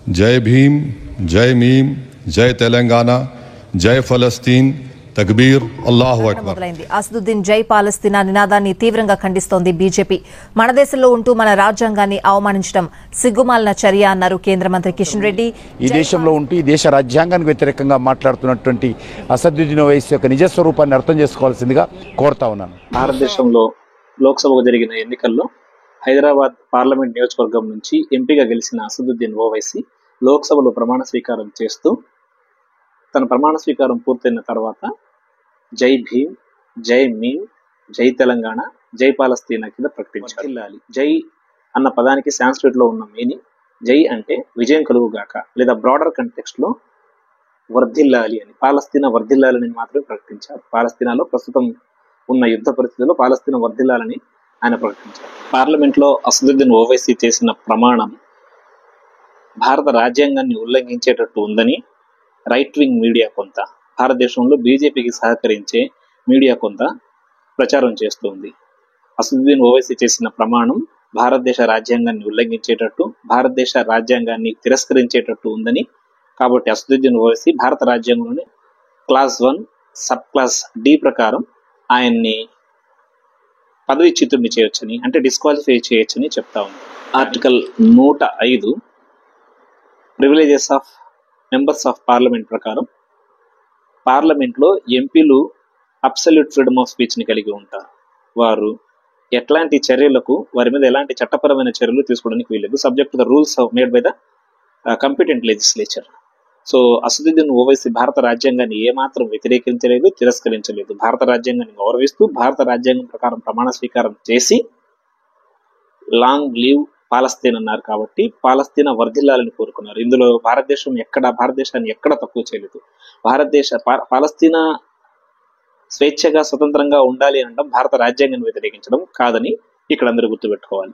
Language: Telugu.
जय भीम, जय मीम, जय तेलंगाना, जय फलस्तीन, తక్బీర్ అల్లాహు అక్బర్. మొదలైంది. అసదుద్దీన్ జై పాలస్తీనా నినాదాన్ని తీవ్రంగా ఖండిస్తోంది బీజేపీ. మన దేశంలో ఉంటూ మన రాజ్యాంగాన్ని అవమానించడం సిగ్గుమాలిన చర్య అన్నారు కేంద్ర మంత్రి కిషన్ రెడ్డి. ఈ దేశంలో ఉంటూ ఈ దేశ రాజ్యాంగానికి వ్యతిరేకంగా మాట్లాడుతున్నటువంటి అసదుద్దీన్ ఓవైసీ యొక్క నిజ స్వరూపాన్ని అర్థం చేసుకోవాల్సిందిగా కోరుతా ఉన్నాను. భారతదేశంలో లోక్సభకు జరిగిన ఎన్నికల్లో హైదరాబాద్ పార్లమెంట్ నియోజకవర్గం నుంచి ఎంపీగా గెలిచిన అసదుద్దీన్ ఓవైసీ లోక్సభలో ప్రమాణ స్వీకారం చేస్తూ తన ప్రమాణ స్వీకారం పూర్తయిన తర్వాత జై భీమ్, జై మీమ్, జై తెలంగాణ, జై పాలస్తీనా కింద ప్రకటించారు. జై అన్న పదానికి సాంస్క్రిట్ లో ఉన్న మీనింగ్ జై అంటే విజయం కలుగుగాక, లేదా బ్రాడర్ కంటెక్స్ట్ లో వర్ధిల్లాలి అని, పాలస్తీనా వర్ధిల్లాలని మాత్రమే ప్రకటించారు. పాలస్తీనాలో ప్రస్తుతం ఉన్న యుద్ధ పరిస్థితుల్లో పాలస్తీనా వర్ధిల్లాలని ఆయన ప్రకటించారు. పార్లమెంట్ లో అసదుద్దీన్ ఓవైసీ చేసిన ప్రమాణం భారత రాజ్యాంగాన్ని ఉల్లంఘించేటట్టు ఉందని రైట్ వింగ్ మీడియా కొంత, భారతదేశంలో బీజేపీకి సహకరించే మీడియా కొంత ప్రచారం చేస్తుంది. అసదుద్దీన్ ఓవైసీ చేసిన ప్రమాణం భారతదేశ రాజ్యాంగాన్ని ఉల్లంఘించేటట్టు, భారతదేశ రాజ్యాంగాన్ని తిరస్కరించేటట్టు ఉందని, కాబట్టి అసదుద్దీన్ ఓవైసీ భారత రాజ్యాంగంలోని క్లాస్ 1 సబ్ క్లాస్ డి ప్రకారం ఆయన్ని పదవీచ్యుతుడిని చేయొచ్చని, అంటే డిస్క్వాలిఫై చేయొచ్చని చెప్తా ఉంది. Article 105 privileges of members of parliament ప్రకారం పార్లమెంట్ లో ఎంపీలు అబ్సల్యూట్ ఫ్రీడమ్ ఆఫ్ స్పీచ్ ని కలిగి ఉంటారు. వారు ఎట్లాంటి చర్యలకు, వారి మీద ఎలాంటి చట్టపరమైన చర్యలు తీసుకోవడానికి వీలేదు, subject to the rules made by the competent legislature. So Asaduddin Owaisi భారత రాజ్యాంగాన్ని ఏమాత్రం వ్యతిరేకించలేదు, తిరస్కరించలేదు. భారత రాజ్యాంగాన్ని గౌరవిస్తూ భారత రాజ్యాంగం ప్రకారం ప్రమాణ స్వీకారం చేసి లాంగ్ లీవ్ పాలస్తీన్ అన్నారు. కాబట్టి పాలస్తీనా వర్ధిల్లాలని కోరుకున్నారు. ఇందులో భారతదేశాన్ని ఎక్కడ తక్కువ చేయలేదు. పాలస్తీనా స్వేచ్ఛగా స్వతంత్రంగా ఉండాలి అనడం భారత రాజ్యాంగాన్ని వ్యతిరేకించడం కాదని ఇక్కడ అందరూ గుర్తుపెట్టుకోవాలి.